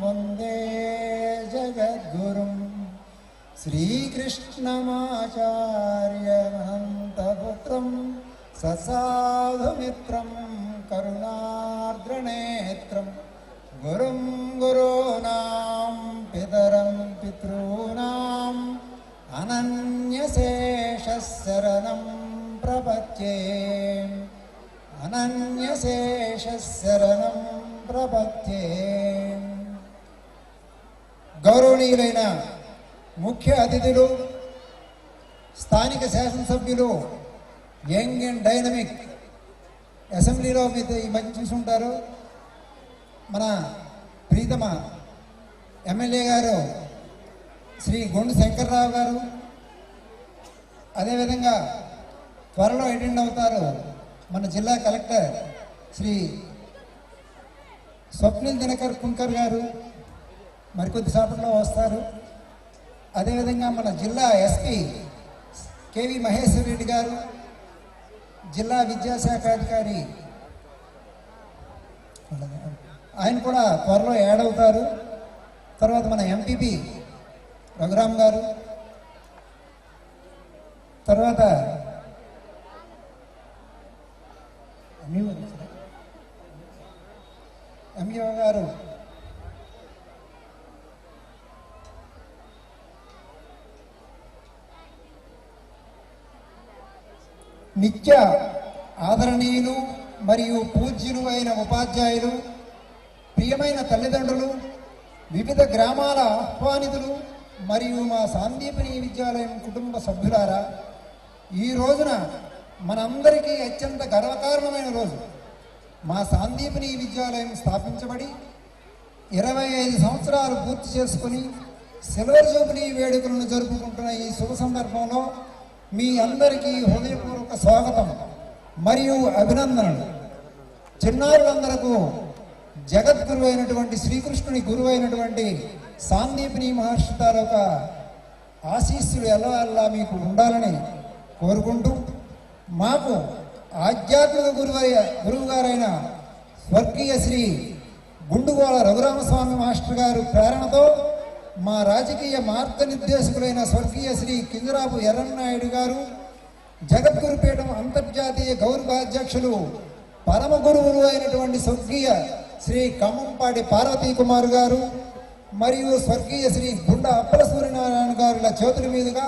వందే జగద్గురుం శ్రీకృష్ణమాచార్యమహంతపుత్రం ససాధుమిత్రం కరుణార్ద్రనేత్రం గురుం గురూణాం పితరం పితॄణాం అనన్యశేషశరణం ప్రపద్యే అనన్యశేషశరణం ప్రపద్యే. గౌరవనీయులైన ముఖ్య అతిథులు, స్థానిక శాసనసభ్యులు, యంగ్ అండ్ డైనమిక్ అసెంబ్లీలో మీరు ఈ మధ్య చూసుంటారు. మన ప్రీతమ ఎమ్మెల్యే గారు శ్రీ గొండు శంకర్రావు గారు, అదేవిధంగా త్వరలో అటెండ్ అవుతారు మన జిల్లా కలెక్టర్ శ్రీ స్వప్నిల్ దినకర్ కుంకర్ గారు, మరికొద్దిసేపట్లో వస్తారు. అదేవిధంగా మన జిల్లా ఎస్పీ కేవి మహేశ్వర్ రెడ్డి గారు, జిల్లా విద్యాశాఖ అధికారి ఆయన కూడా త్వరలో యాడ్ అవుతారు. తర్వాత మన ఎంపీపీ రఘురామ్ గారు, తర్వాత ఎంఈఓ గారు, నిత్య ఆదరణీయులు మరియు పూజ్యులు అయిన ఉపాధ్యాయులు, ప్రియమైన తల్లిదండ్రులు, వివిధ గ్రామాల ఆహ్వానితులు మరియు మా సాందీపని విద్యాలయం కుటుంబ సభ్యులారా, ఈ రోజున మనందరికీ అత్యంత గర్వకారణమైన రోజు. మా సాందీపని విద్యాలయం స్థాపించబడి 25 సంవత్సరాలు పూర్తి చేసుకుని సిల్వర్ జూబ్లీ వేడుకలను జరుపుకుంటున్న ఈ శుభ సందర్భంలో మీ అందరికీ హృదయపూర్వక స్వాగతం మరియు అభినందనలు. చిన్నారులందరకు జగద్గురు అయినటువంటి శ్రీకృష్ణుని గురువు అయినటువంటి సాందీపని మహర్షి తాలూక ఆశీస్సులు ఎలా మీకు ఉండాలని కోరుకుంటూ, మాకు ఆధ్యాత్మిక గురువు గారైన స్వర్గీయ శ్రీ గుండుగోళ రఘురామస్వామి మాస్టర్ గారు ప్రేరణతో మా రాజకీయ మార్గనిర్దేశకులైన స్వర్గీయ శ్రీ కింజరాపు ఎర్రన్నాయుడు గారు, జగద్గురుపీఠం అంతర్జాతీయ గౌరవాధ్యక్షులు పరమ గురువులు అయినటువంటి స్వర్గీయ శ్రీ ఖమ్మంపాటి పార్వతీ కుమార్ గారు మరియు స్వర్గీయ శ్రీ గుండ అప్పల సూర్యనారాయణ గారుల చేతుల మీదుగా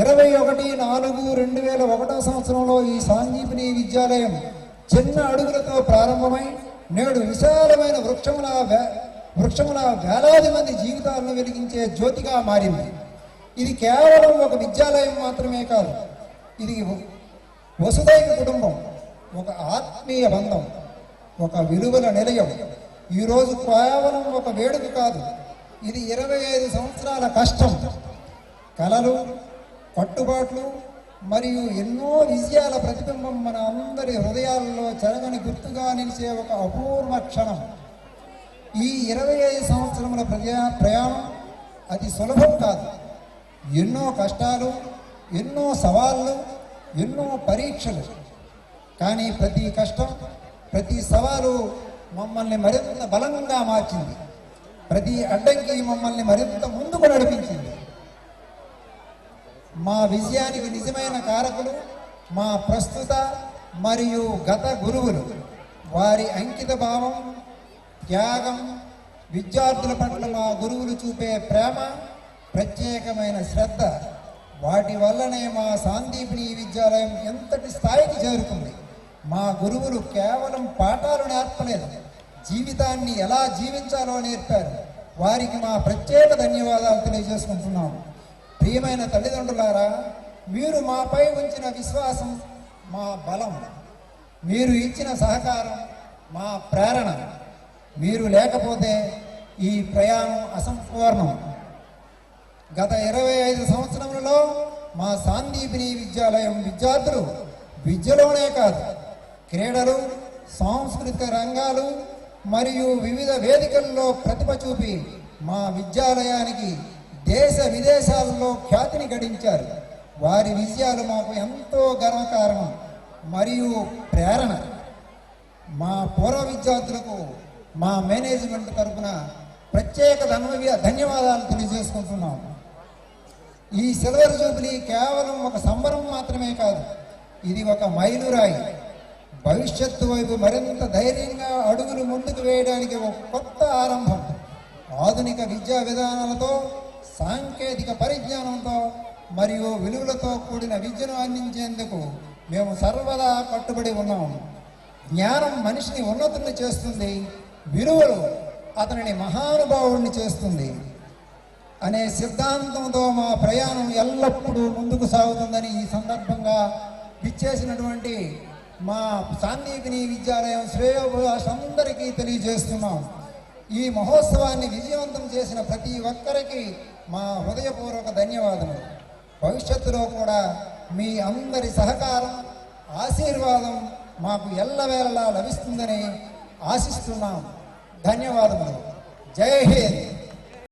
21/4/2001 సంవత్సరంలో ఈ సాందీపని విద్యాలయం చిన్న అడుగులతో ప్రారంభమై నేడు విశాలమైన వృక్షముల వేలాది మంది జీవితాలను వెలిగించే జ్యోతిగా మారింది. ఇది కేవలం ఒక విద్యాలయం మాత్రమే కాదు, ఇది వసుదైక కుటుంబం, ఒక ఆత్మీయ బంధం, ఒక విలువల నిలయం. ఈరోజు కేవలం ఒక వేడుక కాదు, ఇది 25 సంవత్సరాల కష్టం, కలలు, కట్టుబాట్లు మరియు ఎన్నో విజయాల ప్రతిబింబం. మన అందరి హృదయాల్లో చెరగని గుర్తుగా నిలిచే ఒక అపూర్వ క్షణం. ఈ 25 సంవత్సరముల ప్రయాణం అతి సులభం కాదు. ఎన్నో కష్టాలు, ఎన్నో సవాళ్ళు, ఎన్నో పరీక్షలు. కానీ ప్రతి కష్టం, ప్రతి సవాలు మమ్మల్ని మరింత బలంగా మార్చింది. ప్రతి అడ్డంకి మమ్మల్ని మరింత ముందుకు నడిపించింది. మా విజయానికి నిజమైన కారకులు మా ప్రస్తుత మరియు గత గురువులు. వారి అంకిత భావం, త్యాగం, విద్యార్థుల పట్ల మా గురువులు చూపే ప్రేమ, ప్రత్యేకమైన శ్రద్ధ, వాటి వల్లనే మా సాందీపని విద్యాలయం ఎంతటి స్థాయికి చేరుకుంది. మా గురువులు కేవలం పాఠాలు నేర్పలేదు, జీవితాన్ని ఎలా జీవించాలో నేర్పారు. వారికి మా ప్రత్యేక ధన్యవాదాలు తెలియజేసుకుంటున్నాము. ప్రియమైన తల్లిదండ్రులారా, మీరు మాపై ఉంచిన విశ్వాసం మా బలం, మీరు ఇచ్చిన సహకారం మా ప్రేరణ. మీరు లేకపోతే ఈ ప్రయాణం అసంపూర్ణం. గత 25 సంవత్సరములలో మా సాందీపని విద్యాలయం విద్యార్థులు విద్యలోనే కాదు, క్రీడలు, సాంస్కృతిక రంగాలు మరియు వివిధ వేదికల్లో ప్రతిభ చూపి మా విద్యాలయానికి దేశ విదేశాల్లో ఖ్యాతిని గడించారు. వారి విజయాలు మాకు ఎంతో గర్వకారణం మరియు ప్రేరణ. మా పూర్వ విద్యార్థులకు మా మేనేజ్మెంట్ తరఫున ప్రత్యేక ధన్యవాదాలు తెలియజేసుకుంటున్నాం. ఈ సిల్వర్ జూబ్లీ కేవలం ఒక సంబరం మాత్రమే కాదు, ఇది ఒక మైలురాయి. భవిష్యత్తు వైపు మరింత ధైర్యంగా అడుగులు ముందుకు వేయడానికి ఒక కొత్త ఆరంభం. ఆధునిక విద్యా విధానాలతో, సాంకేతిక పరిజ్ఞానంతో మరియు విలువలతో కూడిన విద్యను అందించేందుకు మేము సర్వదా కట్టుబడి ఉన్నాము. జ్ఞానం మనిషిని ఉన్నతుల్ని చేస్తుంది, విలువలు అతనిని మహానుభావుడిని చేస్తుంది అనే సిద్ధాంతంతో మా ప్రయాణం ఎల్లప్పుడూ ముందుకు సాగుతుందని ఈ సందర్భంగా విచ్చేసినటువంటి మా సాందీపిని విద్యాలయం శ్రేయోభిలాషులందరికీ తెలియజేస్తున్నాం. ఈ మహోత్సవాన్ని విజయవంతం చేసిన ప్రతి ఒక్కరికి మా హృదయపూర్వక ధన్యవాదములు. భవిష్యత్తులో కూడా మీ అందరి సహకారం, ఆశీర్వాదం మాకు ఎల్లవేళలా లభిస్తుందని ఆశిస్తున్నాం. ధన్యవాదములు. జై హింద్.